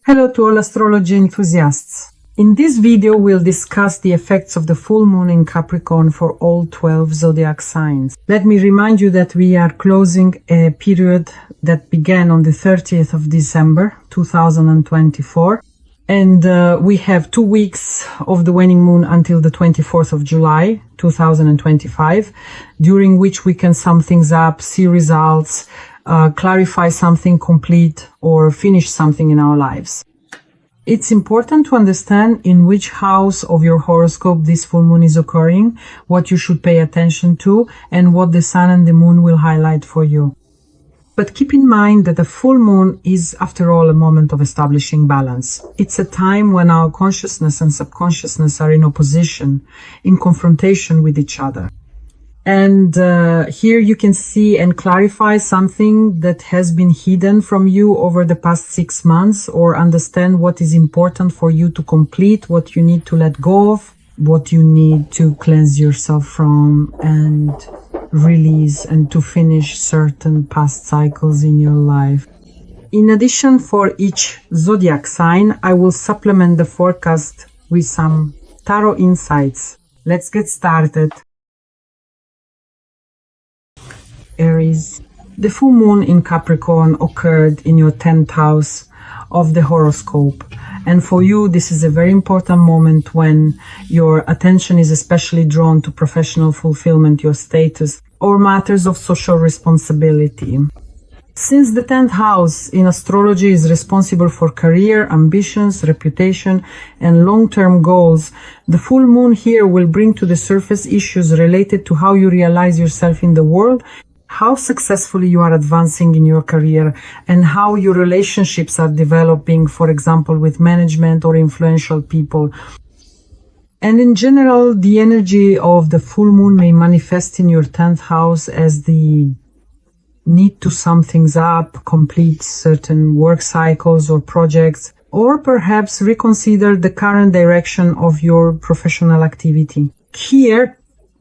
Hello to all astrology enthusiasts. In this video, we'll discuss the effects of the full moon in Capricorn for all 12 zodiac signs. Let me remind you that we are closing a period that began on the 30th of December 2024. And we have 2 weeks of the waning moon until the 24th of July 2025, during which we can sum things up, see results, clarify something complete, or finish something in our lives. It's important to understand in which house of your horoscope this full moon is occurring, what you should pay attention to, and what the sun and the moon will highlight for you. But keep in mind that the full moon is, after all, a moment of establishing balance. It's a time when our consciousness and subconsciousness are in opposition, in confrontation with each other. And here you can see and clarify something that has been hidden from you over the past 6 months, or understand what is important for you to complete, what you need to let go of, what you need to cleanse yourself from and release, and to finish certain past cycles in your life. In addition, for each zodiac sign, I will supplement the forecast with some tarot insights. Let's get started. Aries. The full moon in Capricorn occurred in your 10th house of the horoscope. And for you, this is a very important moment when your attention is especially drawn to professional fulfillment, your status, or matters of social responsibility. Since the 10th house in astrology is responsible for career, ambitions, reputation, and long-term goals, the full moon here will bring to the surface issues related to how you realize yourself in the world, how successfully you are advancing in your career, and how your relationships are developing, for example, with management or influential people. And in general, the energy of the full moon may manifest in your 10th house as the need to sum things up, complete certain work cycles or projects, or perhaps reconsider the current direction of your professional activity. Here,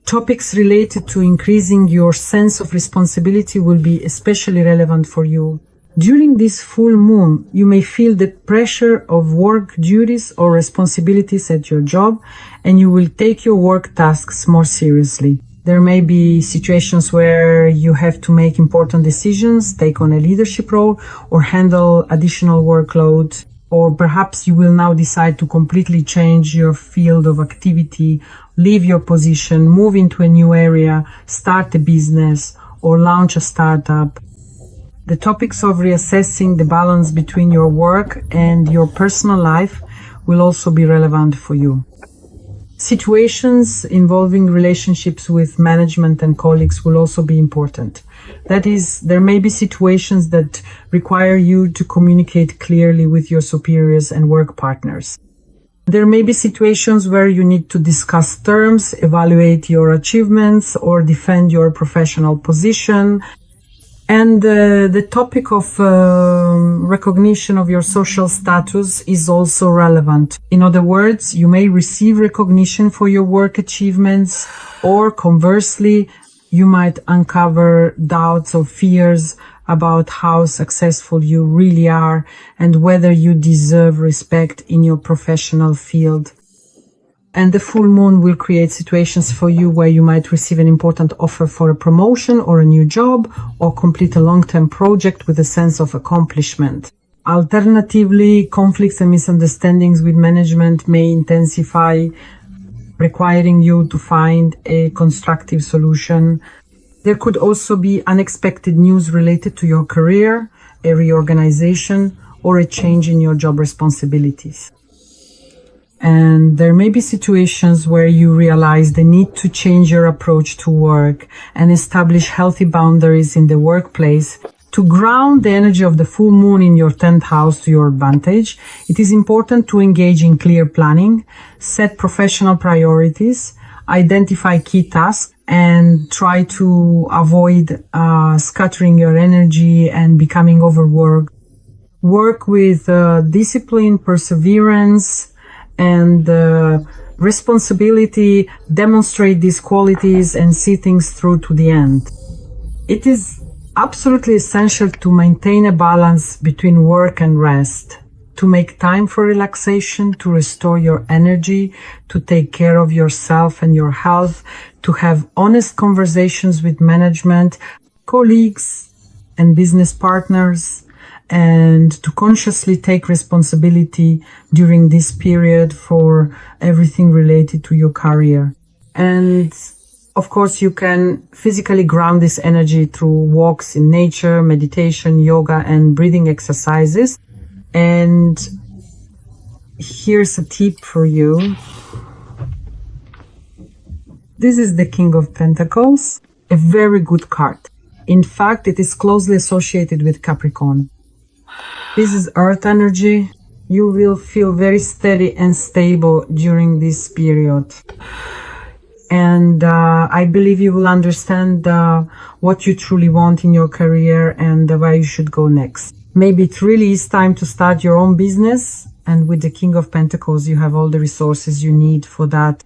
topics related to increasing your sense of responsibility will be especially relevant for you. During this full moon, you may feel the pressure of work duties or responsibilities at your job, and you will take your work tasks more seriously. There may be situations where you have to make important decisions, take on a leadership role, or handle additional workload. Or perhaps you will now decide to completely change your field of activity, leave your position, move into a new area, start a business, or launch a startup. The topics of reassessing the balance between your work and your personal life will also be relevant for you. Situations involving relationships with management and colleagues will also be important. That is, there may be situations that require you to communicate clearly with your superiors and work partners. There may be situations where you need to discuss terms, evaluate your achievements, or defend your professional position. And the topic of recognition of your social status is also relevant. In other words, you may receive recognition for your work achievements, or conversely, you might uncover doubts or fears about how successful you really are and whether you deserve respect in your professional field. And the full moon will create situations for you where you might receive an important offer for a promotion or a new job, or complete a long-term project with a sense of accomplishment. Alternatively, conflicts and misunderstandings with management may intensify, requiring you to find a constructive solution. There could also be unexpected news related to your career, a reorganization, or a change in your job responsibilities. And there may be situations where you realize the need to change your approach to work and establish healthy boundaries in the workplace. To ground the energy of the full moon in your 10th house to your advantage, it is important to engage in clear planning, set professional priorities, identify key tasks, and try to avoid scattering your energy and becoming overworked. Work with discipline, perseverance, and responsibility. Demonstrate these qualities and see things through to the end. It is absolutely essential to maintain a balance between work and rest. to make time for relaxation, to restore your energy, to take care of yourself and your health, to have honest conversations with management, colleagues, and business partners, and to consciously take responsibility during this period for everything related to your career. And of course, you can physically ground this energy through walks in nature, meditation, yoga, and breathing exercises. And here's a tip for you. This is the King of Pentacles, a very good card. In fact, it is closely associated with Capricorn. This is earth energy. You will feel very steady and stable during this period. And I believe you will understand what you truly want in your career and where you should go next. Maybe it really is time to start your own business. And with the King of Pentacles, you have all the resources you need for that.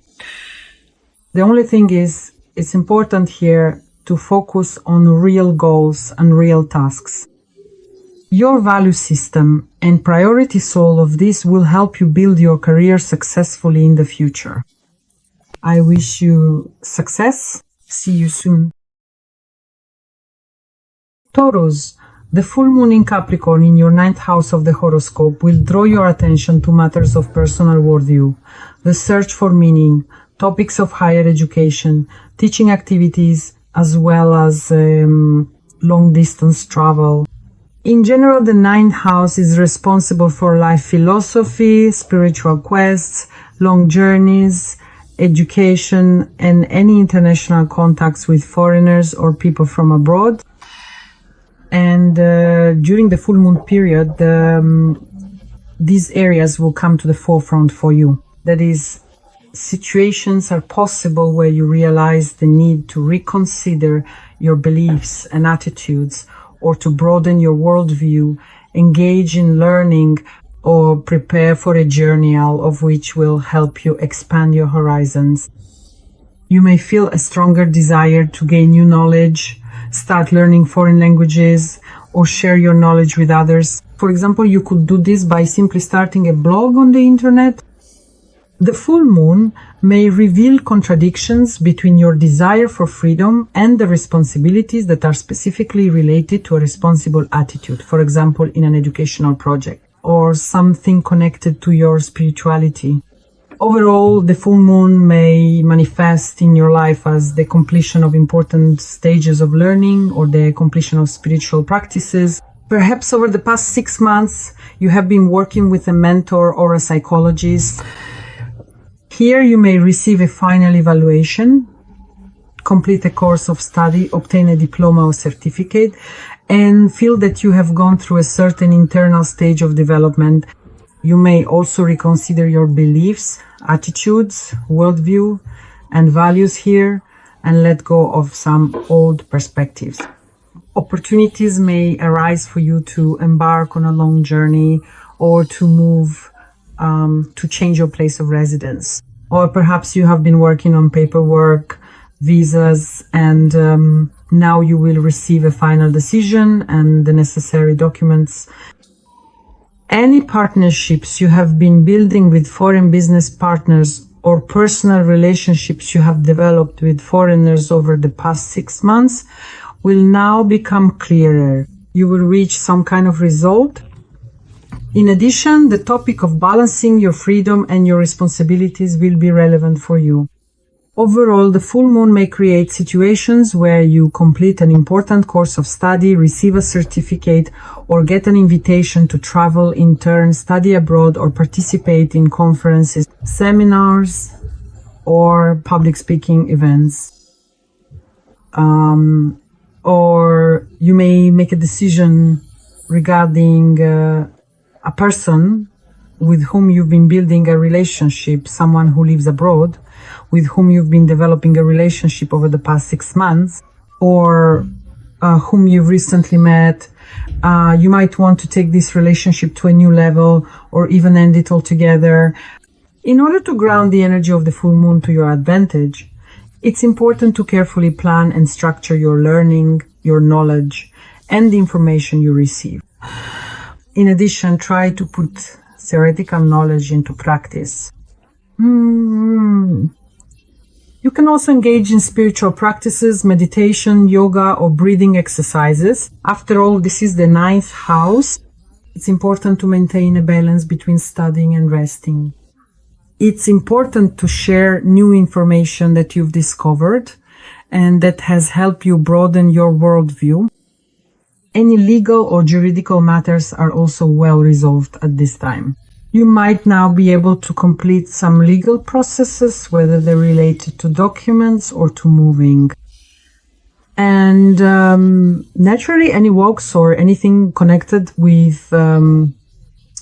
The only thing is, it's important here to focus on real goals and real tasks. Your value system and priority soul of this will help you build your career successfully in the future. I wish you success. See you soon. Taurus, the full moon in Capricorn in your 9th house of the horoscope will draw your attention to matters of personal worldview, the search for meaning, topics of higher education, teaching activities, as well as long-distance travel. In general, the 9th house is responsible for life philosophy, spiritual quests, long journeys, education, and any international contacts with foreigners or people from abroad. And during the full moon period, these areas will come to the forefront for you. That is, situations are possible where you realize the need to reconsider your beliefs and attitudes, or to broaden your worldview, engage in learning, or prepare for a journey, all of which will help you expand your horizons. You may feel a stronger desire to gain new knowledge, start learning foreign languages, or share your knowledge with others. For example, you could do this by simply starting a blog on the internet. The full moon may reveal contradictions between your desire for freedom and the responsibilities that are specifically related to a responsible attitude, for example, in an educational project, or something connected to your spirituality. Overall, the full moon may manifest in your life as the completion of important stages of learning or the completion of spiritual practices. Perhaps over the past 6 months, you have been working with a mentor or a psychologist. Here you may receive a final evaluation, complete a course of study, obtain a diploma or certificate, and feel that you have gone through a certain internal stage of development. You may also reconsider your beliefs, attitudes, worldview, and values here, and let go of some old perspectives. Opportunities may arise for you to embark on a long journey, or to move, to change your place of residence. Or perhaps you have been working on paperwork, visas, and now you will receive a final decision and the necessary documents. Any partnerships you have been building with foreign business partners or personal relationships you have developed with foreigners over the past 6 months will now become clearer. You will reach some kind of result. In addition, the topic of balancing your freedom and your responsibilities will be relevant for you. Overall, the full moon may create situations where you complete an important course of study, receive a certificate, or get an invitation to travel, intern, study abroad, or participate in conferences, seminars, or public speaking events. Or you may make a decision regarding a person with whom you've been building a relationship, someone who lives abroad, with whom you've been developing a relationship over the past 6 months, or whom you've recently met. You might want to take this relationship to a new level, or even end it altogether. In order to ground the energy of the full moon to your advantage, it's important to carefully plan and structure your learning, your knowledge, and the information you receive. In addition, try to put theoretical knowledge into practice. You can also engage in spiritual practices, meditation, yoga, or breathing exercises. After all, this is the 9th house. It's important to maintain a balance between studying and resting. It's important to share new information that you've discovered and that has helped you broaden your worldview. Any legal or juridical matters are also well resolved at this time. You might now be able to complete some legal processes, whether they're related to documents or to moving. And naturally, any walks or anything connected with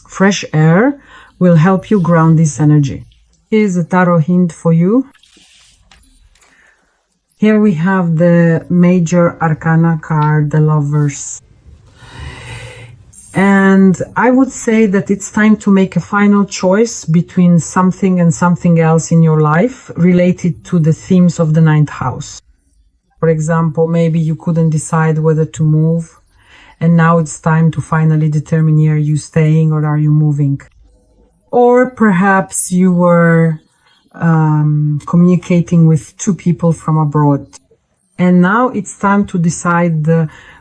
fresh air will help you ground this energy. Here's a tarot hint for you. Here we have the major arcana card, the Lovers. And I would say that it's time to make a final choice between something and something else in your life related to the themes of the 9th house. For example, maybe you couldn't decide whether to move, and now it's time to finally determine, are you staying or are you moving? Or perhaps you were communicating with 2 people from abroad, and now it's time to decide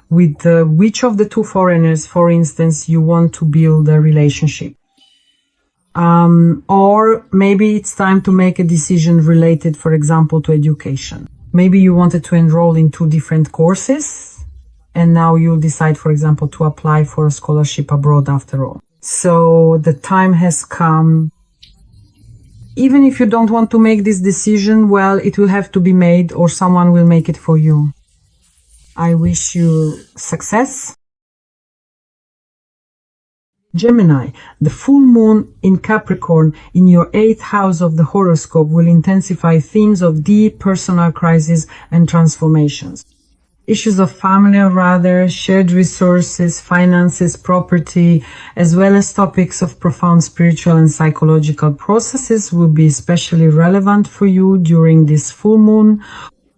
with which of the 2 foreigners, for instance, you want to build a relationship. Or maybe it's time to make a decision related, for example, to education. Maybe you wanted to enroll in 2 different courses, and now you'll decide, for example, to apply for a scholarship abroad after all. So the time has come. Even if you don't want to make this decision, well, it will have to be made, or someone will make it for you. I wish you success. Gemini, the full moon in Capricorn in your 8th house of the horoscope will intensify themes of deep personal crises and transformations. Issues of family or rather, shared resources, finances, property, as well as topics of profound spiritual and psychological processes will be especially relevant for you during this full moon.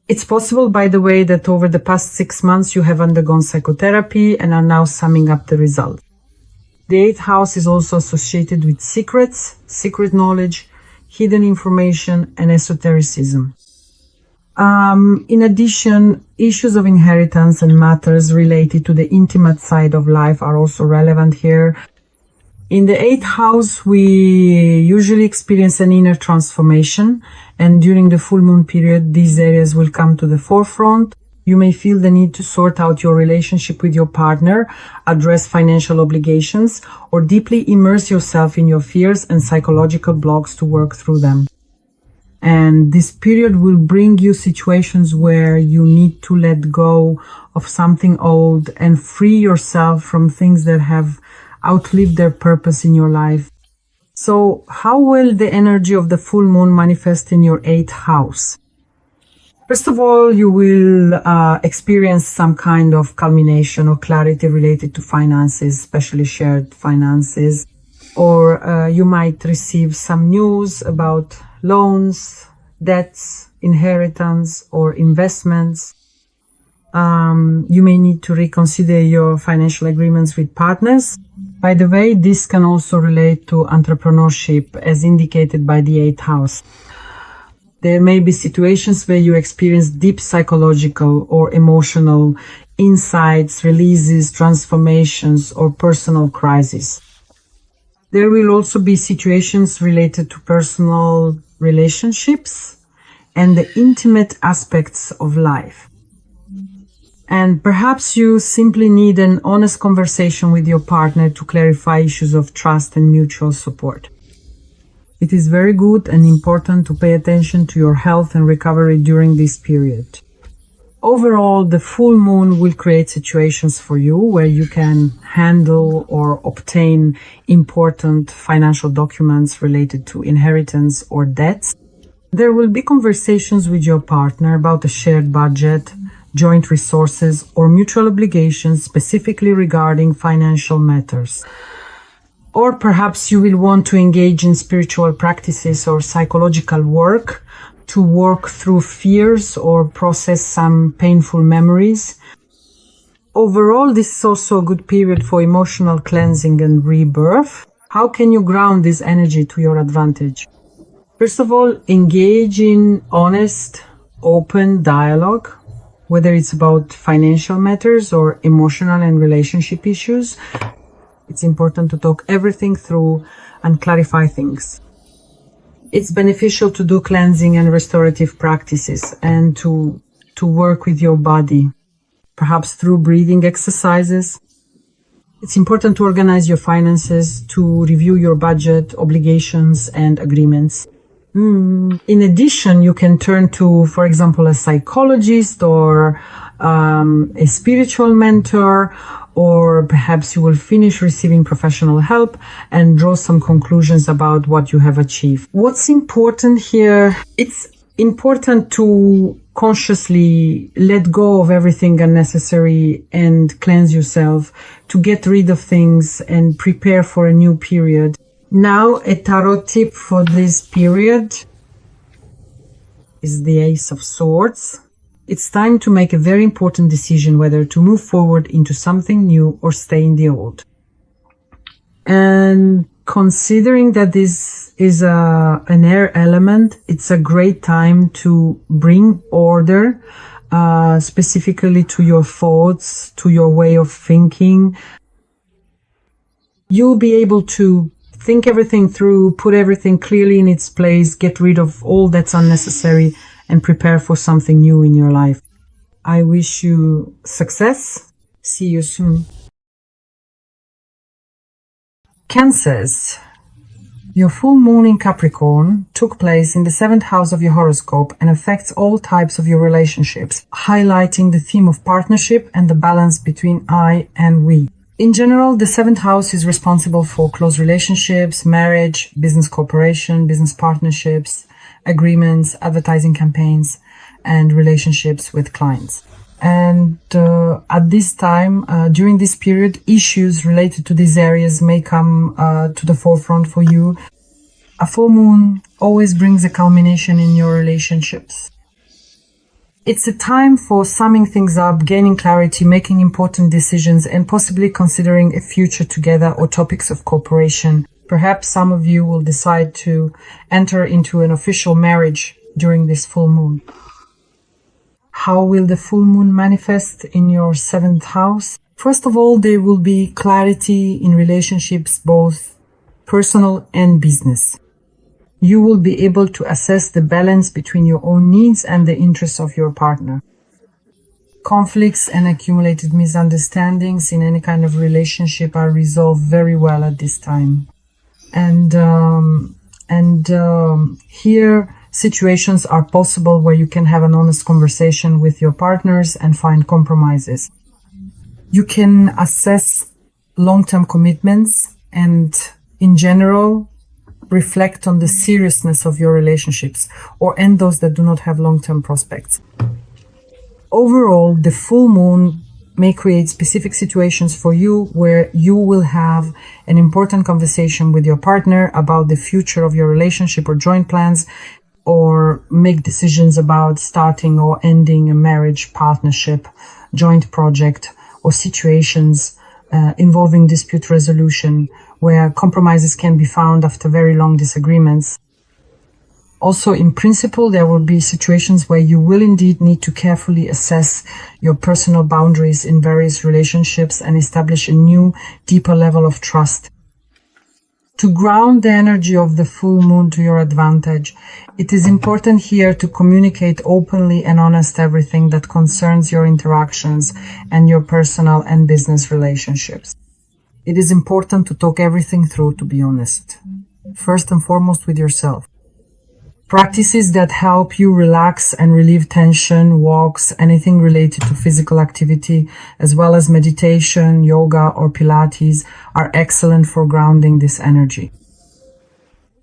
It's possible, by the way, that over the past 6 months you have undergone psychotherapy and are now summing up the results. The 8th house is also associated with secrets, secret knowledge, hidden information, and esotericism. In addition, issues of inheritance and matters related to the intimate side of life are also relevant here. In the 8th house, we usually experience an inner transformation, and during the full moon period, these areas will come to the forefront. You may feel the need to sort out your relationship with your partner, address financial obligations, or deeply immerse yourself in your fears and psychological blocks to work through them. And this period will bring you situations where you need to let go of something old and free yourself from things that have outlived their purpose in your life. So how will the energy of the full moon manifest in your 8th house? First of all, you will experience some kind of culmination or clarity related to finances, especially shared finances, or you might receive some news about loans, debts, inheritance, or investments. You may need to reconsider your financial agreements with partners. By the way, this can also relate to entrepreneurship as indicated by the 8th house. There may be situations where you experience deep psychological or emotional insights, releases, transformations, or personal crises. There will also be situations related to personal relationships and the intimate aspects of life. And perhaps you simply need an honest conversation with your partner to clarify issues of trust and mutual support. It is very good and important to pay attention to your health and recovery during this period. Overall, the full moon will create situations for you where you can handle or obtain important financial documents related to inheritance or debts. There will be conversations with your partner about a shared budget, joint resources, or mutual obligations specifically regarding financial matters. Or perhaps you will want to engage in spiritual practices or psychological work to work through fears or process some painful memories. Overall, this is also a good period for emotional cleansing and rebirth. How can you ground this energy to your advantage? First of all, engage in honest, open dialogue, whether it's about financial matters or emotional and relationship issues. It's important to talk everything through and clarify things. It's beneficial to do cleansing and restorative practices and to work with your body, perhaps through breathing exercises. It's important to organize your finances, to review your budget, obligations, and agreements. In addition, you can turn to, for example, a psychologist or a spiritual mentor, or perhaps you will finish receiving professional help and draw some conclusions about what you have achieved. What's important here? It's important to consciously let go of everything unnecessary and cleanse yourself, to get rid of things and prepare for a new period. Now, a tarot tip for this period is the Ace of Swords. It's time to make a very important decision whether to move forward into something new or stay in the old. And considering that this is an air element, it's a great time to bring order, specifically to your thoughts, to your way of thinking. You'll be able to think everything through, put everything clearly in its place, get rid of all that's unnecessary, and prepare for something new in your life. I wish you success. See you soon. Cancers. Your full moon in Capricorn took place in the 7th house of your horoscope and affects all types of your relationships, highlighting the theme of partnership and the balance between I and we. In general, the 7th house is responsible for close relationships, marriage, business cooperation, business partnerships, agreements, advertising campaigns, and relationships with clients. And at this time, during this period, issues related to these areas may come to the forefront for you. A full moon always brings a culmination in your relationships. It's a time for summing things up, gaining clarity, making important decisions, and possibly considering a future together or topics of cooperation. Perhaps some of you will decide to enter into an official marriage during this full moon. How will the full moon manifest in your 7th house? First of all, there will be clarity in relationships, both personal and business. You will be able to assess the balance between your own needs and the interests of your partner. Conflicts and accumulated misunderstandings in any kind of relationship are resolved very well at this time. And here situations are possible where you can have an honest conversation with your partners and find compromises. You can assess long-term commitments and, in general, reflect on the seriousness of your relationships or end those that do not have long-term prospects. Overall, the full moon may create specific situations for you where you will have an important conversation with your partner about the future of your relationship or joint plans, or make decisions about starting or ending a marriage, partnership, joint project, or situations involving dispute resolution where compromises can be found after very long disagreements. Also, in principle, there will be situations where you will indeed need to carefully assess your personal boundaries in various relationships and establish a new, deeper level of trust. To ground the energy of the full moon to your advantage, it is important here to communicate openly and honest everything that concerns your interactions and your personal and business relationships. It is important to talk everything through, to be honest. First and foremost with yourself. Practices that help you relax and relieve tension, walks, anything related to physical activity, as well as meditation, yoga, or Pilates, are excellent for grounding this energy.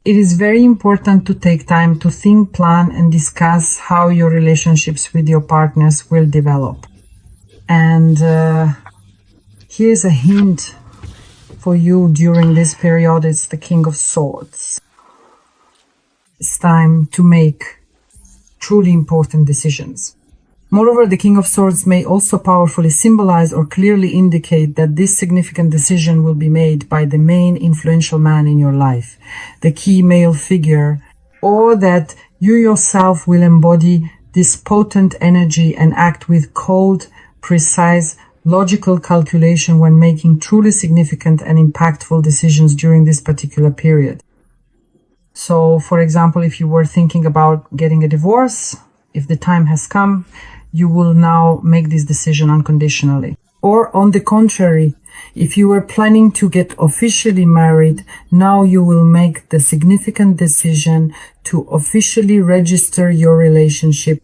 It is very important to take time to think, plan, and discuss how your relationships with your partners will develop. And here's a hint for you during this period. It's the King of Swords. It's time to make truly important decisions. Moreover, the King of Swords may also powerfully symbolize or clearly indicate that this significant decision will be made by the main influential man in your life, the key male figure, or that you yourself will embody this potent energy and act with cold, precise, logical calculation when making truly significant and impactful decisions during this particular period. So, for example, if you were thinking about getting a divorce, if the time has come, you will now make this decision unconditionally. Or on the contrary, if you were planning to get officially married, now you will make the significant decision to officially register your relationship.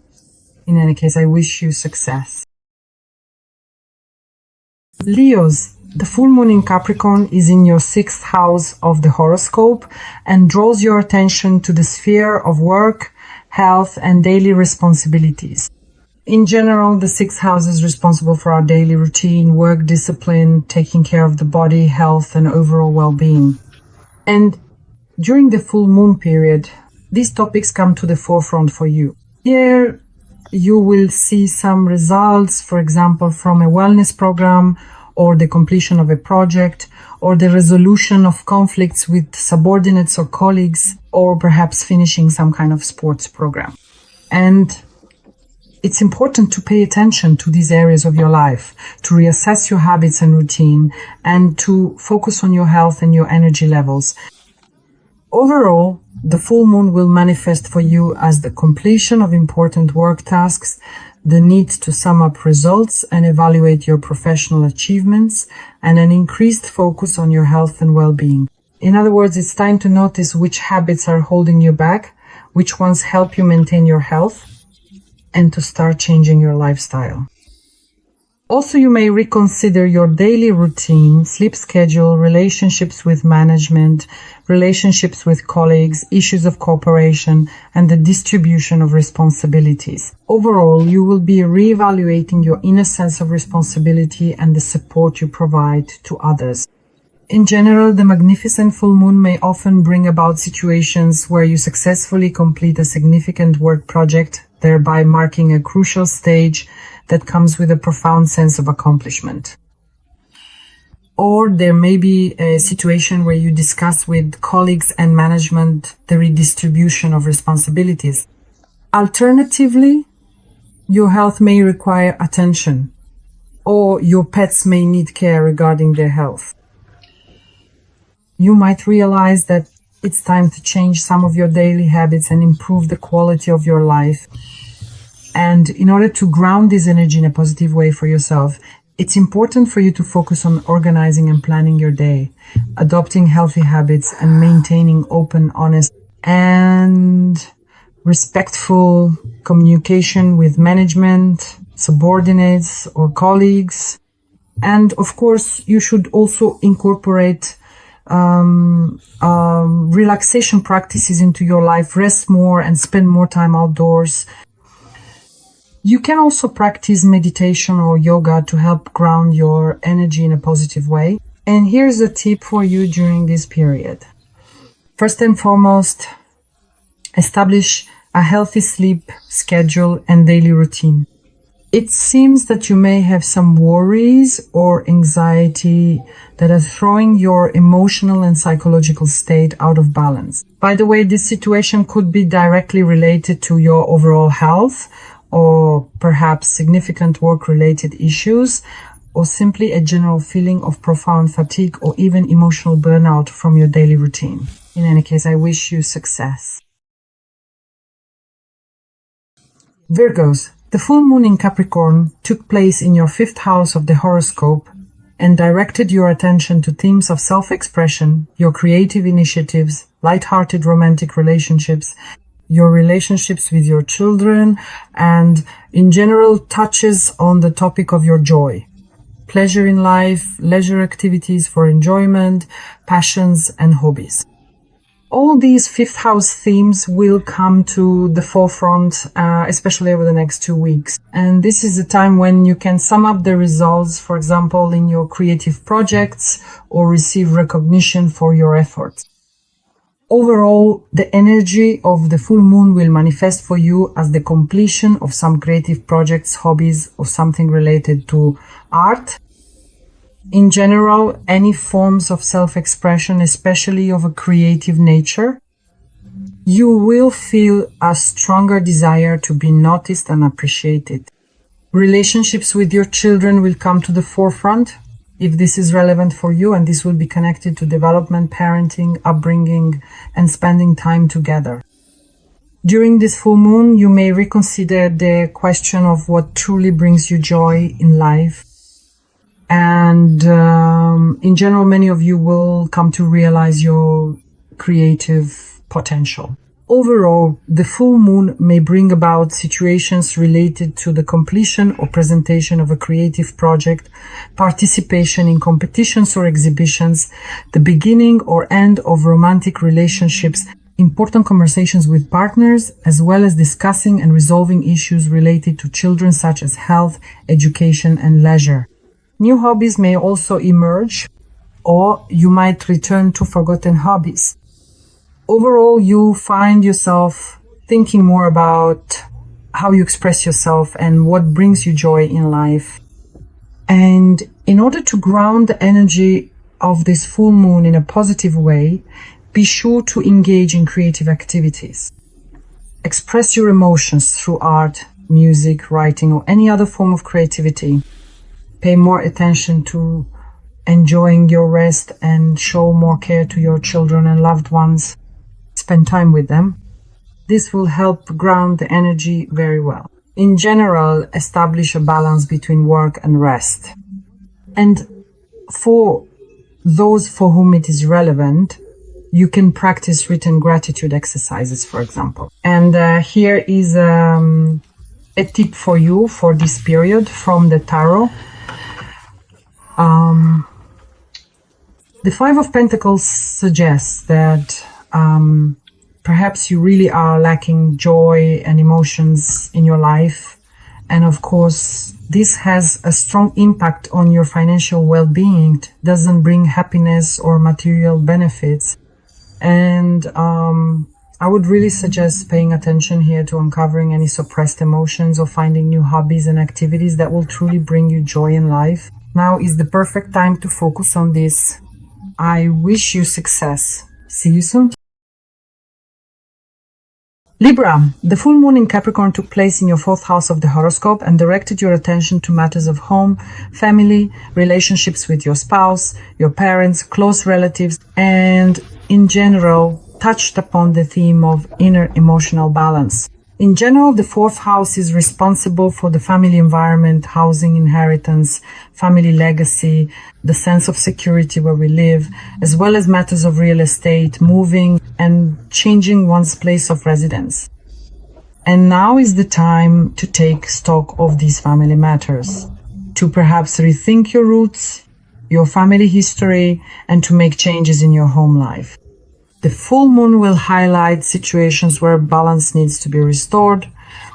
In any case, I wish you success. Leos, the full moon in Capricorn is in your 6th house of the horoscope and draws your attention to the sphere of work, health, and daily responsibilities. In general, the 6th house is responsible for our daily routine, work discipline, taking care of the body, health, and overall well-being. And during the full moon period, these topics come to the forefront for you. Here, you will see some results, for example, from a wellness program, or the completion of a project, or the resolution of conflicts with subordinates or colleagues, or perhaps finishing some kind of sports program. And it's important to pay attention to these areas of your life, to reassess your habits and routine, and to focus on your health and your energy levels. Overall, the full moon will manifest for you as the completion of important work tasks, the need to sum up results and evaluate your professional achievements, and an increased focus on your health and well-being. In other words, it's time to notice which habits are holding you back, which ones help you maintain your health, and to start changing your lifestyle. Also, you may reconsider your daily routine, sleep schedule, relationships with management, relationships with colleagues, issues of cooperation, and the distribution of responsibilities. Overall, you will be reevaluating your inner sense of responsibility and the support you provide to others. In general, the magnificent full moon may often bring about situations where you successfully complete a significant work project, thereby marking a crucial stage that comes with a profound sense of accomplishment. Or there may be a situation where you discuss with colleagues and management the redistribution of responsibilities. Alternatively, your health may require attention, or your pets may need care regarding their health. You might realize that it's time to change some of your daily habits and improve the quality of your life. And in order to ground this energy in a positive way for yourself, it's important for you to focus on organizing and planning your day, adopting healthy habits, and maintaining open, honest, and respectful communication with management, subordinates, or colleagues. And of course, you should also incorporate relaxation practices into your life, rest more, and spend more time outdoors. You can also practice meditation or yoga to help ground your energy in a positive way. And here's a tip for you during this period. First and foremost, establish a healthy sleep schedule and daily routine. It seems that you may have some worries or anxiety that are throwing your emotional and psychological state out of balance. By the way, this situation could be directly related to your overall health, or perhaps significant work-related issues, or simply a general feeling of profound fatigue or even emotional burnout from your daily routine. In any case, I wish you success. Virgos, the full moon in Capricorn took place in your 5th house of the horoscope and directed your attention to themes of self-expression, your creative initiatives, light-hearted romantic relationships, your relationships with your children, and in general touches on the topic of your joy, pleasure in life, leisure activities for enjoyment, passions, and hobbies. All these 5th house themes will come to the forefront, especially over the next 2 weeks. And this is a time when you can sum up the results, for example, in your creative projects, or receive recognition for your efforts. Overall, the energy of the full moon will manifest for you as the completion of some creative projects, hobbies, or something related to art. In general, any forms of self-expression, especially of a creative nature, you will feel a stronger desire to be noticed and appreciated. Relationships with your children will come to the forefront if this is relevant for you, and this will be connected to development, parenting, upbringing, and spending time together. During this full moon, you may reconsider the question of what truly brings you joy in life. And in general, many of you will come to realize your creative potential. Overall, the full moon may bring about situations related to the completion or presentation of a creative project, participation in competitions or exhibitions, the beginning or end of romantic relationships, important conversations with partners, as well as discussing and resolving issues related to children such as health, education, and leisure. New hobbies may also emerge, or you might return to forgotten hobbies. Overall, you find yourself thinking more about how you express yourself and what brings you joy in life. And in order to ground the energy of this full moon in a positive way, be sure to engage in creative activities. Express your emotions through art, music, writing, or any other form of creativity. Pay more attention to enjoying your rest and show more care to your children and loved ones. Spend time with them. This will help ground the energy very well. In general, establish a balance between work and rest. And for those for whom it is relevant, you can practice written gratitude exercises, for example. And here is a tip for you for this period from the tarot. The Five of Pentacles suggests that perhaps you really are lacking joy and emotions in your life. And of course, this has a strong impact on your financial well-being. It doesn't bring happiness or material benefits. And I would really suggest paying attention here to uncovering any suppressed emotions or finding new hobbies and activities that will truly bring you joy in life. Now is the perfect time to focus on this. I wish you success. See you soon. Libra, the full moon in Capricorn took place in your 4th house of the horoscope and directed your attention to matters of home, family, relationships with your spouse, your parents, close relatives, and in general, touched upon the theme of inner emotional balance. In general, the 4th house is responsible for the family environment, housing, inheritance, family legacy, the sense of security where we live, as well as matters of real estate, moving, and changing one's place of residence. And now is the time to take stock of these family matters, to perhaps rethink your roots, your family history, and to make changes in your home life. The full moon will highlight situations where balance needs to be restored,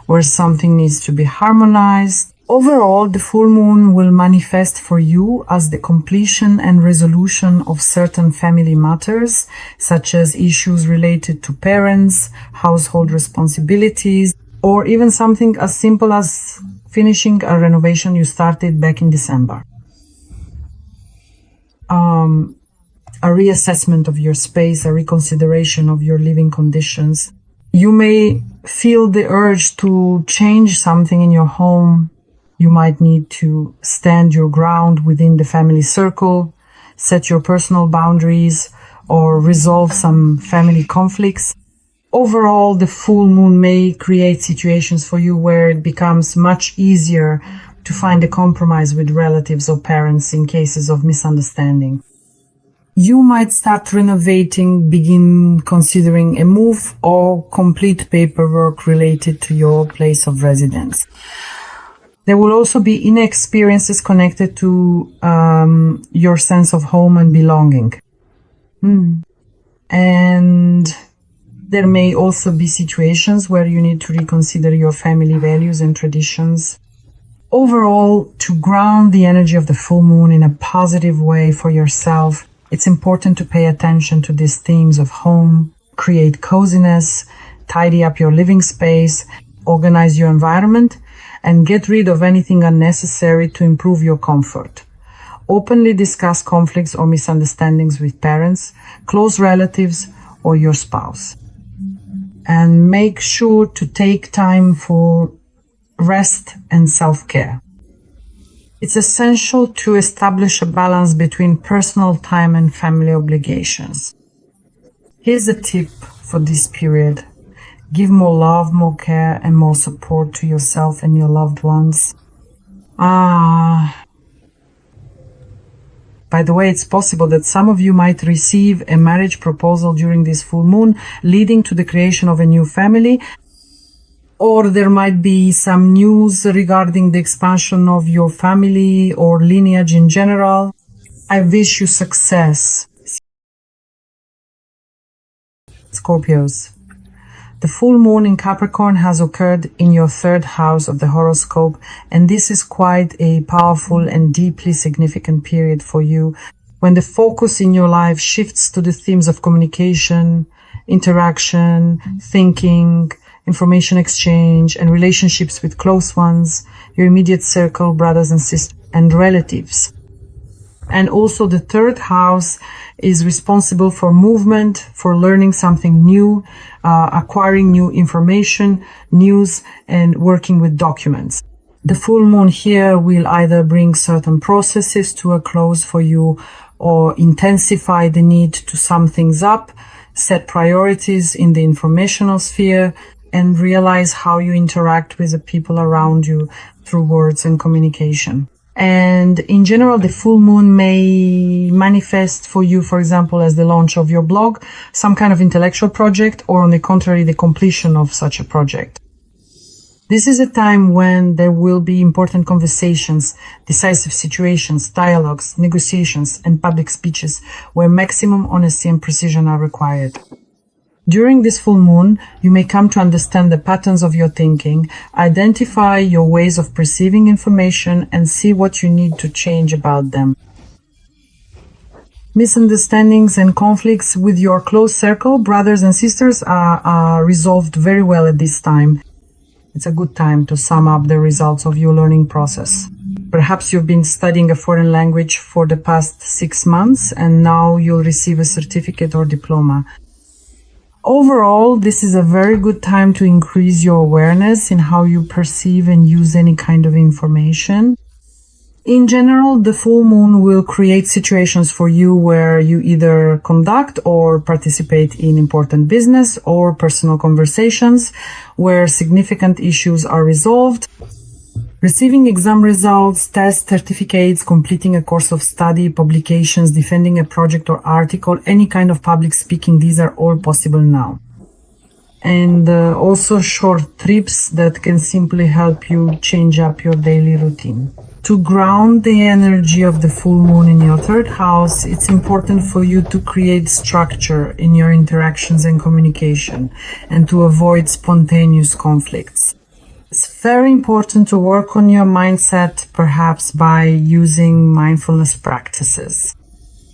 where something needs to be harmonized. Overall, the full moon will manifest for you as the completion and resolution of certain family matters, such as issues related to parents, household responsibilities, or even something as simple as finishing a renovation you started back in December. A reassessment of your space, a reconsideration of your living conditions. You may feel the urge to change something in your home. You might need to stand your ground within the family circle, set your personal boundaries, or resolve some family conflicts. Overall, the full moon may create situations for you where it becomes much easier to find a compromise with relatives or parents in cases of misunderstanding. You might start renovating, begin considering a move, or complete paperwork related to your place of residence. There will also be inner experiences connected to your sense of home and belonging. And there may also be situations where you need to reconsider your family values and traditions. Overall, to ground the energy of the full moon in a positive way for yourself, it's important to pay attention to these themes of home, create coziness, tidy up your living space, organize your environment, and get rid of anything unnecessary to improve your comfort. Openly discuss conflicts or misunderstandings with parents, close relatives, or your spouse. And make sure to take time for rest and self-care. It's essential to establish a balance between personal time and family obligations. Here's a tip for this period. Give more love, more care, and more support to yourself and your loved ones. By the way, it's possible that some of you might receive a marriage proposal during this full moon, leading to the creation of a new family. Or there might be some news regarding the expansion of your family or lineage in general. I wish you success. Scorpios. The full moon in Capricorn has occurred in your third house of the horoscope, and this is quite a powerful and deeply significant period for you, when the focus in your life shifts to the themes of communication, interaction, thinking, information exchange, and relationships with close ones, your immediate circle, brothers and sisters, and relatives. And also the third house is responsible for movement, for learning something new, acquiring new information, news, and working with documents. The full moon here will either bring certain processes to a close for you or intensify the need to sum things up, set priorities in the informational sphere, and realize how you interact with the people around you through words and communication. And in general, the full moon may manifest for you, for example, as the launch of your blog, some kind of intellectual project, or on the contrary, the completion of such a project. This is a time when there will be important conversations, decisive situations, dialogues, negotiations, and public speeches where maximum honesty and precision are required. During this full moon, you may come to understand the patterns of your thinking, identify your ways of perceiving information, and see what you need to change about them. Misunderstandings and conflicts with your close circle, brothers and sisters, are resolved very well at this time. It's a good time to sum up the results of your learning process. Perhaps you've been studying a foreign language for the past 6 months, and now you'll receive a certificate or diploma. Overall, this is a very good time to increase your awareness in how you perceive and use any kind of information. In general, the full moon will create situations for you where you either conduct or participate in important business or personal conversations where significant issues are resolved. Receiving exam results, tests, certificates, completing a course of study, publications, defending a project or article, any kind of public speaking, these are all possible now. And also short trips that can simply help you change up your daily routine. To ground the energy of the full moon in your third house, it's important for you to create structure in your interactions and communication and to avoid spontaneous conflicts. It's very important to work on your mindset, perhaps by using mindfulness practices.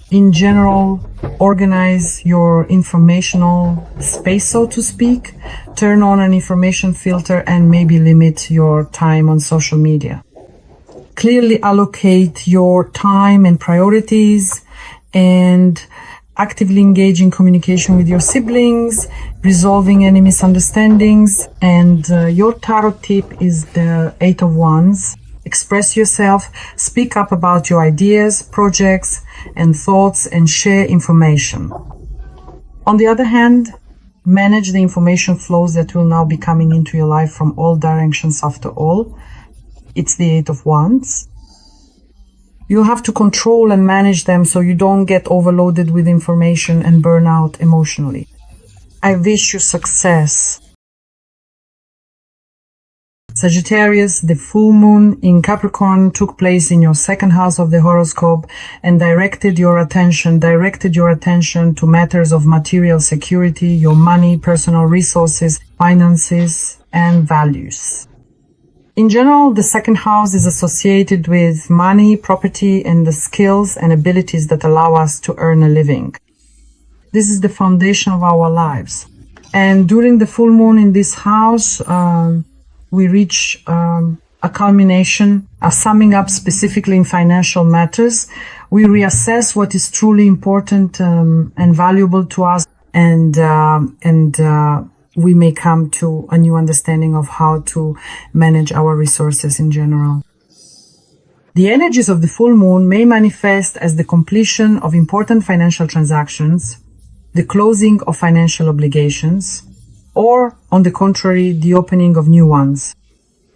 In general, organize your informational space, so to speak. Turn on an information filter and maybe limit your time on social media. Clearly allocate your time and priorities, and actively engage in communication with your siblings, resolving any misunderstandings. And your tarot tip is the 8 of Wands. Express yourself, speak up about your ideas, projects, and thoughts, and share information. On the other hand, manage the information flows that will now be coming into your life from all directions after all. It's the 8 of Wands. You'll have to control and manage them so you don't get overloaded with information and burn out emotionally. I wish you success. Sagittarius, the full moon in Capricorn took place in your second house of the horoscope and directed your attention to matters of material security, your money, personal resources, finances, and values. In general, the second house is associated with money, property, and the skills and abilities that allow us to earn a living. This is the foundation of our lives. And during the full moon in this house, we reach a culmination, a summing up specifically in financial matters. We reassess what is truly important and valuable to us, and we may come to a new understanding of how to manage our resources in general. The energies of the full moon may manifest as the completion of important financial transactions, the closing of financial obligations, or, on the contrary, the opening of new ones.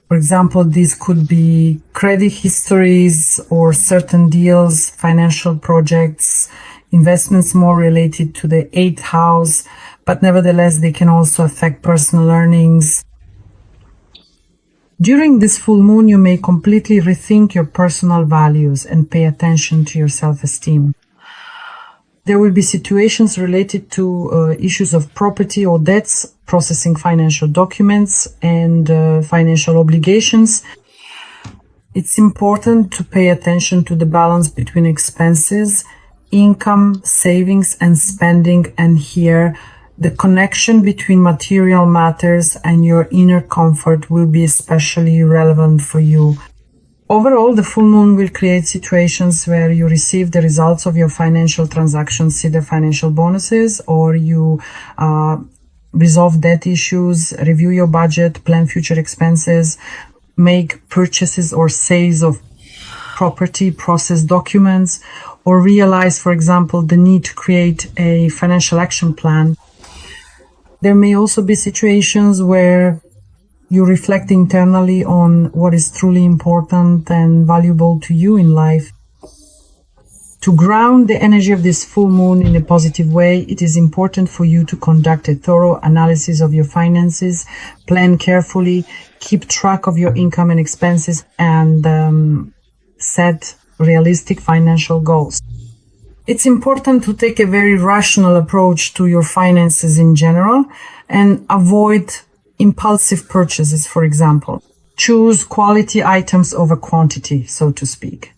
For example, these could be credit histories or certain deals, financial projects, investments more related to the 8th house, but nevertheless, they can also affect personal earnings. During this full moon, you may completely rethink your personal values and pay attention to your self-esteem. There will be situations related to issues of property or debts, processing financial documents and financial obligations. It's important to pay attention to the balance between expenses, income, savings, and spending, and here the connection between material matters and your inner comfort will be especially relevant for you. Overall, the full moon will create situations where you receive the results of your financial transactions, either financial bonuses, or you resolve debt issues, review your budget, plan future expenses, make purchases or sales of property, process documents, or realize, for example, the need to create a financial action plan. There may also be situations where you reflect internally on what is truly important and valuable to you in life. To ground the energy of this full moon in a positive way, it is important for you to conduct a thorough analysis of your finances, plan carefully, keep track of your income and expenses, and set realistic financial goals. It's important to take a very rational approach to your finances in general and avoid impulsive purchases, for example. Choose quality items over quantity, so to speak.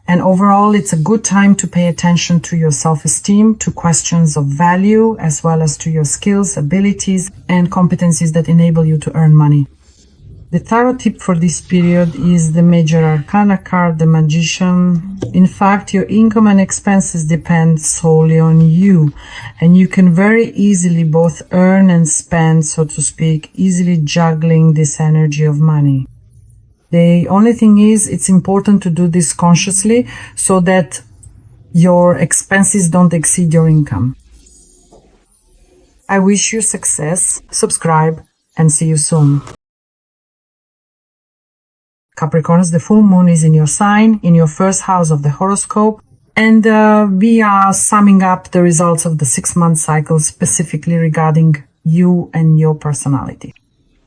And overall, it's a good time to pay attention to your self-esteem, to questions of value, as well as to your skills, abilities, and competencies that enable you to earn money. The tarot tip for this period is the Major Arcana card, the Magician. In fact, your income and expenses depend solely on you, and you can very easily both earn and spend, so to speak, easily juggling this energy of money. The only thing is, it's important to do this consciously so that your expenses don't exceed your income. I wish you success, subscribe, and see you soon. Capricorns, the full moon is in your sign, in your first house of the horoscope, and we are summing up the results of the 6-month cycle specifically regarding you and your personality.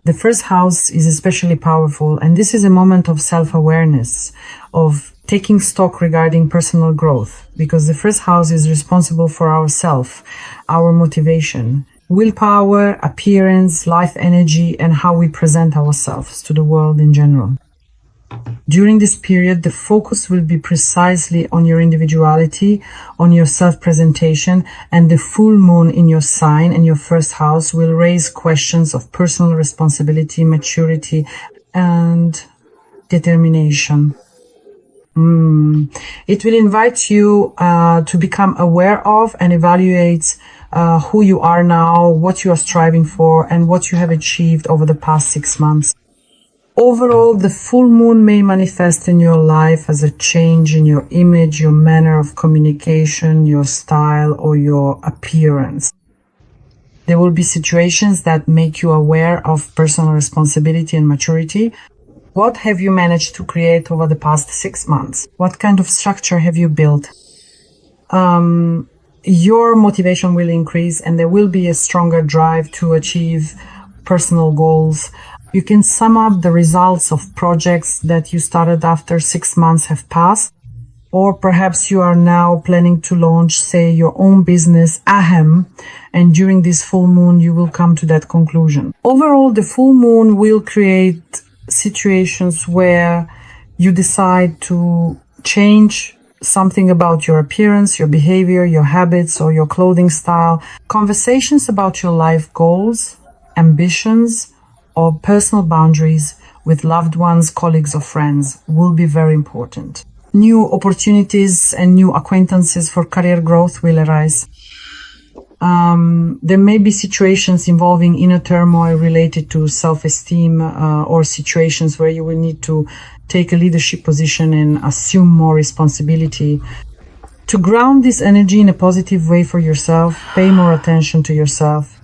The first house is especially powerful, and this is a moment of self-awareness, of taking stock regarding personal growth, because the first house is responsible for ourself, our motivation, willpower, appearance, life energy, and how we present ourselves to the world in general. During this period, the focus will be precisely on your individuality, on your self-presentation, and the full moon in your sign and your first house will raise questions of personal responsibility, maturity, and determination. It will invite you to become aware of and evaluate who you are now, what you are striving for, and what you have achieved over the past 6 months. Overall, the full moon may manifest in your life as a change in your image, your manner of communication, your style, or your appearance. There will be situations that make you aware of personal responsibility and maturity. What have you managed to create over the past 6 months? What kind of structure have you built? Your motivation will increase and there will be a stronger drive to achieve personal goals. You can sum up the results of projects that you started after 6 months have passed, or perhaps you are now planning to launch, say, your own business, ahem, and during this full moon you will come to that conclusion. Overall, the full moon will create situations where you decide to change something about your appearance, your behavior, your habits, or your clothing style. Conversations about your life goals, ambitions, or personal boundaries with loved ones, colleagues, or friends will be very important. New opportunities and new acquaintances for career growth will arise. There may be situations involving inner turmoil related to self-esteem or situations where you will need to take a leadership position and assume more responsibility. To ground this energy in a positive way for yourself, pay more attention to yourself.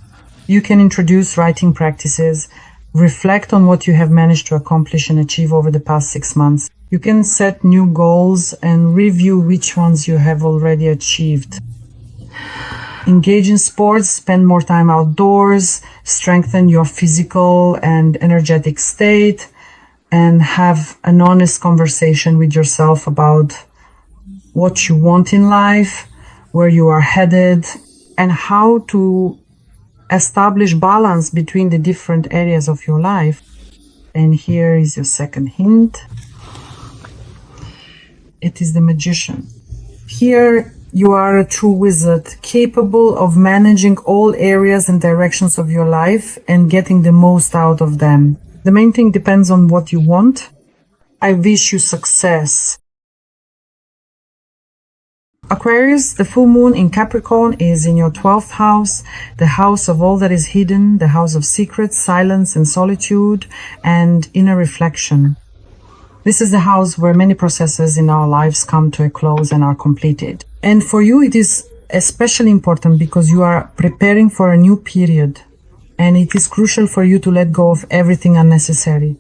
You can introduce writing practices, reflect on what you have managed to accomplish and achieve over the past 6 months. You can set new goals and review which ones you have already achieved. Engage in sports, spend more time outdoors, strengthen your physical and energetic state, and have an honest conversation with yourself about what you want in life, where you are headed, and how to establish balance between the different areas of your life. And here is your second hint. It is the Magician. Here you are a true wizard, capable of managing all areas and directions of your life and getting the most out of them. The main thing depends on what you want. I wish you success. Aquarius, the full moon in Capricorn is in your 12th house, the house of all that is hidden, the house of secrets, silence and solitude, and inner reflection. This is the house where many processes in our lives come to a close and are completed. And for you, it is especially important because you are preparing for a new period. And it is crucial for you to let go of everything unnecessary,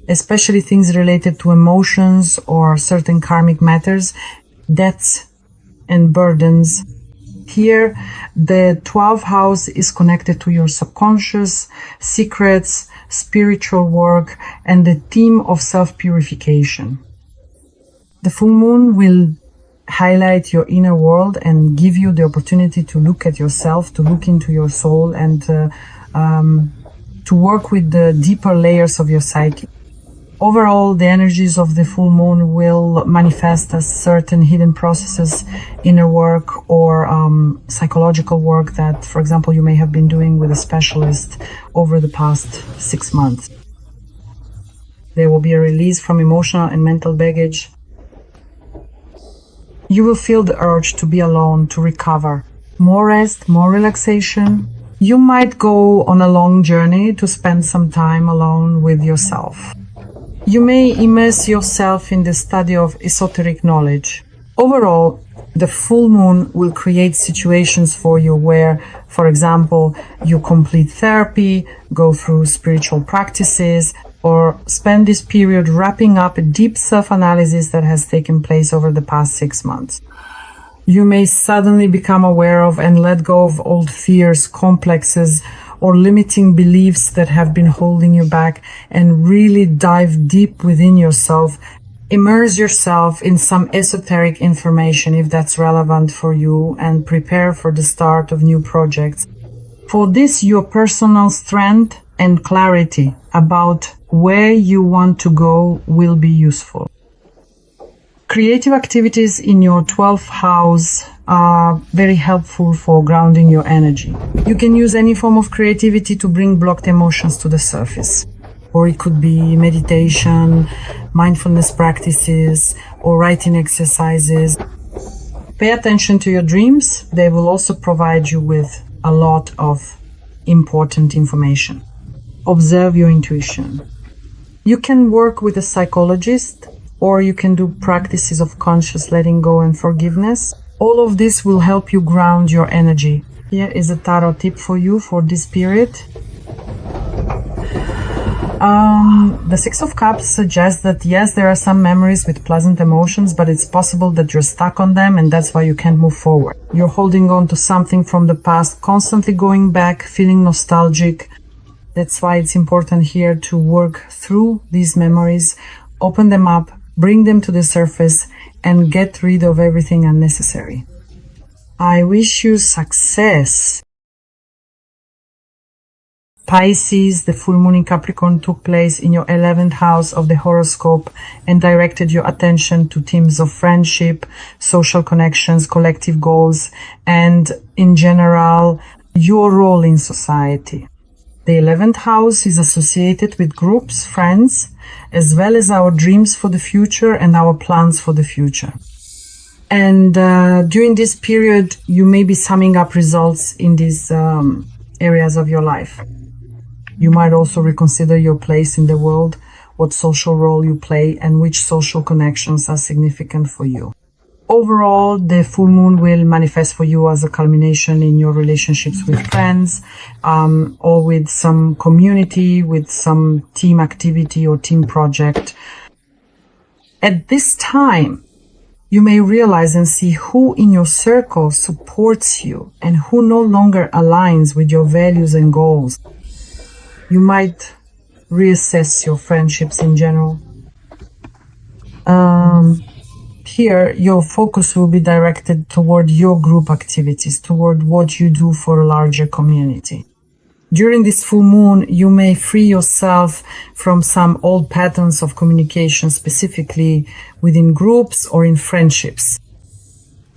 especially things related to emotions or certain karmic matters, debts and burdens. Here, the 12th house is connected to your subconscious, secrets, spiritual work, and the theme of self-purification. The full moon will highlight your inner world and give you the opportunity to look at yourself, to look into your soul, and to work with the deeper layers of your psyche. Overall, the energies of the full moon will manifest as certain hidden processes, inner work, or psychological work that, for example, you may have been doing with a specialist over the past 6 months. There will be a release from emotional and mental baggage. You will feel the urge to be alone, to recover. More rest, more relaxation. You might go on a long journey to spend some time alone with yourself. You may immerse yourself in the study of esoteric knowledge. Overall, the full moon will create situations for you where, for example, you complete therapy, go through spiritual practices, or spend this period wrapping up a deep self-analysis that has taken place over the past 6 months. You may suddenly become aware of and let go of old fears, complexes, or limiting beliefs that have been holding you back, and really dive deep within yourself. Immerse yourself in some esoteric information if that's relevant for you, and prepare for the start of new projects. For this, your personal strength and clarity about where you want to go will be useful. Creative activities in your 12th house are very helpful for grounding your energy. You can use any form of creativity to bring blocked emotions to the surface. Or it could be meditation, mindfulness practices, or writing exercises. Pay attention to your dreams. They will also provide you with a lot of important information. Observe your intuition. You can work with a psychologist, or you can do practices of conscious letting go and forgiveness. All of this will help you ground your energy. Here is a tarot tip for you for this period. The Six of Cups suggests that yes, there are some memories with pleasant emotions, but it's possible that you're stuck on them and that's why you can't move forward. You're holding on to something from the past, constantly going back, feeling nostalgic. That's why it's important here to work through these memories, open them up, bring them to the surface, and get rid of everything unnecessary. I wish you success. Pisces, the full moon in Capricorn took place in your 11th house of the horoscope and directed your attention to themes of friendship, social connections, collective goals, and in general, your role in society. The 11th house is associated with groups, friends, as well as our dreams for the future and our plans for the future. And during this period, you may be summing up results in these areas of your life. You might also reconsider your place in the world, what social role you play, and which social connections are significant for you. Overall, the full moon will manifest for you as a culmination in your relationships with friends, or with some community, with some team activity or team project. At this time, you may realize and see who in your circle supports you and who no longer aligns with your values and goals. You might reassess your friendships in general. Here, your focus will be directed toward your group activities, toward what you do for a larger community. During this full moon, you may free yourself from some old patterns of communication, specifically within groups or in friendships.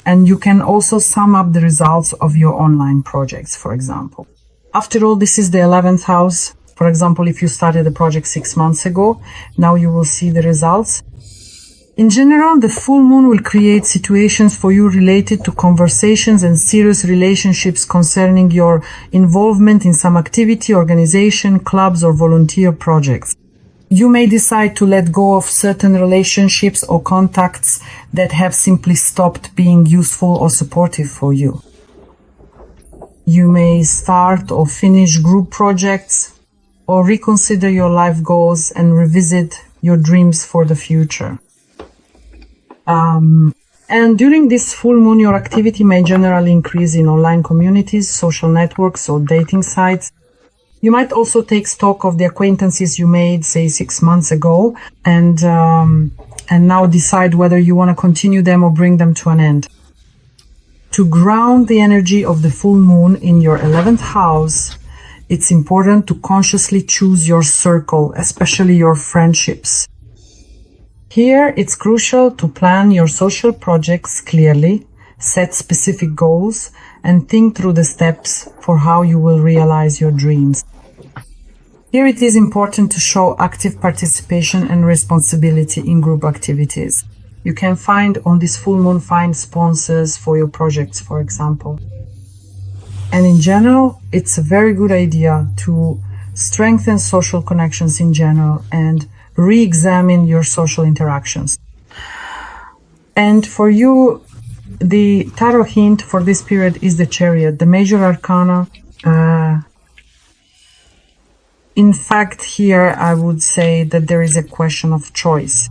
And you can also sum up the results of your online projects, for example. After all, this is the 11th house. For example, if you started a project 6 months ago, now you will see the results. In general, the full moon will create situations for you related to conversations and serious relationships concerning your involvement in some activity, organization, clubs, or volunteer projects. You may decide to let go of certain relationships or contacts that have simply stopped being useful or supportive for you. You may start or finish group projects or reconsider your life goals and revisit your dreams for the future. And during this full moon, your activity may generally increase in online communities, social networks, or dating sites. You might also take stock of the acquaintances you made, say, 6 months ago, and now decide whether you want to continue them or bring them to an end. To ground the energy of the full moon in your 11th house, it's important to consciously choose your circle, especially your friendships. Here, it's crucial to plan your social projects clearly, set specific goals, and think through the steps for how you will realize your dreams. Here, it is important to show active participation and responsibility in group activities. You can find on this full moon, find sponsors for your projects, for example. And in general, it's a very good idea to strengthen social connections in general and re-examine your social interactions. And for you, the tarot hint for this period is the Chariot, the major arcana. In fact, here I would say that there is a question of choice.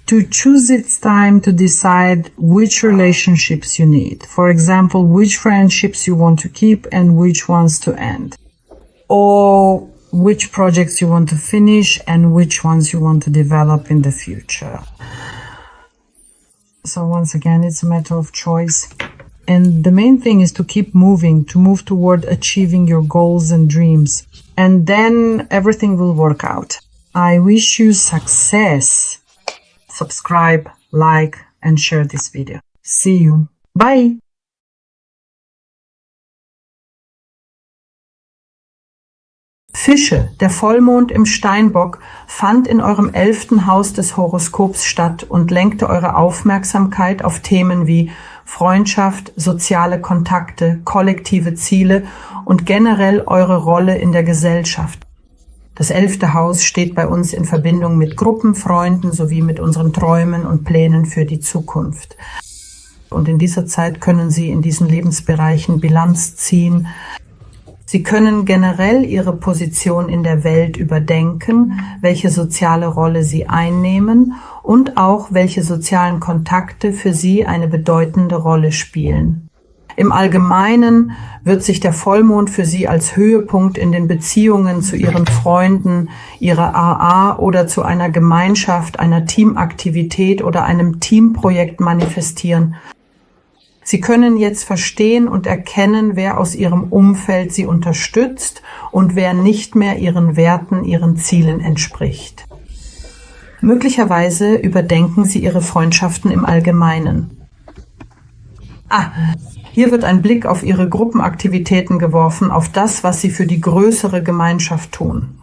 To choose, it's time to decide which relationships you need. For example, which friendships you want to keep and which ones to end. Or which projects you want to finish and which ones you want to develop in the future. So once again, it's a matter of choice. And the main thing is to keep moving, to move toward achieving your goals and dreams. And then everything will work out. I wish you success. Subscribe, like, and share this video. See you. Bye. Fische, der Vollmond im Steinbock fand in eurem 11. Haus des Horoskops statt und lenkte eure Aufmerksamkeit auf Themen wie Freundschaft, soziale Kontakte, kollektive Ziele und generell eure Rolle in der Gesellschaft. Das 11. Haus steht bei uns in Verbindung mit Gruppen, Freunden sowie mit unseren Träumen und Plänen für die Zukunft. Und in dieser Zeit können Sie in diesen Lebensbereichen Bilanz ziehen. Sie können generell Ihre Position in der Welt überdenken, welche soziale Rolle Sie einnehmen und auch welche sozialen Kontakte für Sie eine bedeutende Rolle spielen. Im Allgemeinen wird sich der Vollmond für Sie als Höhepunkt in den Beziehungen zu Ihren Freunden, Ihrer AA oder zu einer Gemeinschaft, einer Teamaktivität oder einem Teamprojekt manifestieren. Sie können jetzt verstehen und erkennen, wer aus Ihrem Umfeld Sie unterstützt und wer nicht mehr Ihren Werten, Ihren Zielen entspricht. Möglicherweise überdenken Sie Ihre Freundschaften im Allgemeinen. Hier wird ein Blick auf Ihre Gruppenaktivitäten geworfen, auf das, was Sie für die größere Gemeinschaft tun.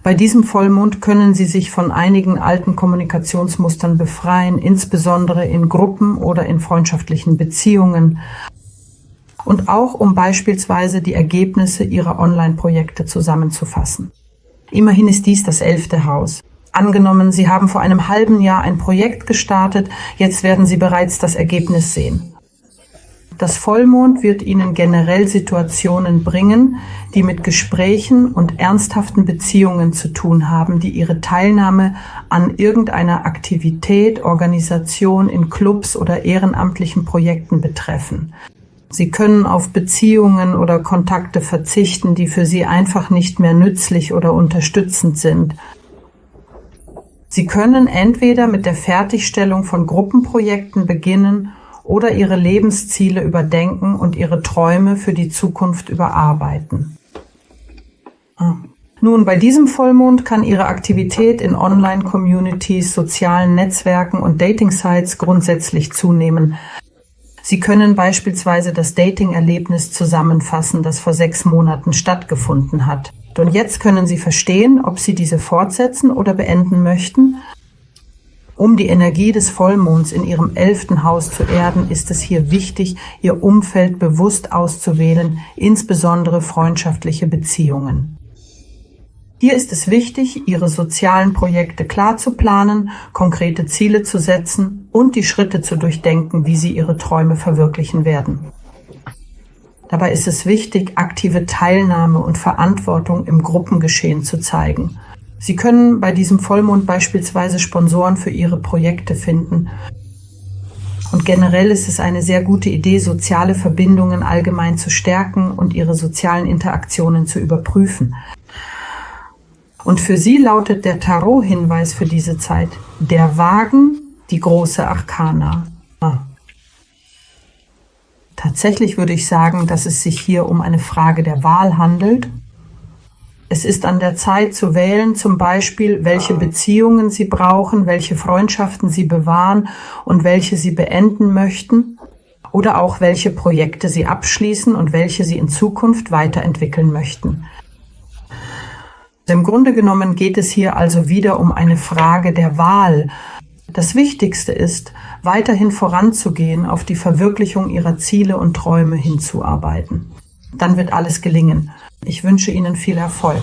Bei diesem Vollmond können Sie sich von einigen alten Kommunikationsmustern befreien, insbesondere in Gruppen oder in freundschaftlichen Beziehungen und auch um beispielsweise die Ergebnisse Ihrer Online-Projekte zusammenzufassen. Immerhin ist dies das 11. Haus. Angenommen, Sie haben vor einem halben Jahr ein Projekt gestartet, jetzt werden Sie bereits das Ergebnis sehen. Das Vollmond wird Ihnen generell Situationen bringen, die mit Gesprächen und ernsthaften Beziehungen zu tun haben, die Ihre Teilnahme an irgendeiner Aktivität, Organisation in Clubs oder ehrenamtlichen Projekten betreffen. Sie können auf Beziehungen oder Kontakte verzichten, die für Sie einfach nicht mehr nützlich oder unterstützend sind. Sie können entweder mit der Fertigstellung von Gruppenprojekten beginnen oder Ihre Lebensziele überdenken und Ihre Träume für die Zukunft überarbeiten. Nun, bei diesem Vollmond kann Ihre Aktivität in Online-Communities, sozialen Netzwerken und Dating-Sites grundsätzlich zunehmen. Sie können beispielsweise das Dating-Erlebnis zusammenfassen, das vor 6 Monaten stattgefunden hat. Und jetzt können Sie verstehen, ob Sie diese fortsetzen oder beenden möchten. Um die Energie des Vollmonds in Ihrem 11. Haus zu erden, ist es hier wichtig, Ihr Umfeld bewusst auszuwählen, insbesondere freundschaftliche Beziehungen. Hier ist es wichtig, Ihre sozialen Projekte klar zu planen, konkrete Ziele zu setzen und die Schritte zu durchdenken, wie Sie Ihre Träume verwirklichen werden. Dabei ist es wichtig, aktive Teilnahme und Verantwortung im Gruppengeschehen zu zeigen. Sie können bei diesem Vollmond beispielsweise Sponsoren für Ihre Projekte finden. Und generell ist es eine sehr gute Idee, soziale Verbindungen allgemein zu stärken und Ihre sozialen Interaktionen zu überprüfen. Und für Sie lautet der Tarot-Hinweis für diese Zeit: der Wagen, die große Arkana. Tatsächlich würde ich sagen, dass es sich hier um eine Frage der Wahl handelt. Es ist an der Zeit zu wählen, zum Beispiel, welche Beziehungen Sie brauchen, welche Freundschaften Sie bewahren und welche Sie beenden möchten, oder auch welche Projekte Sie abschließen und welche Sie in Zukunft weiterentwickeln möchten. Im Grunde genommen geht es hier also wieder um eine Frage der Wahl. Das Wichtigste ist, weiterhin voranzugehen, auf die Verwirklichung Ihrer Ziele und Träume hinzuarbeiten. Dann wird alles gelingen. Ich wünsche Ihnen viel Erfolg.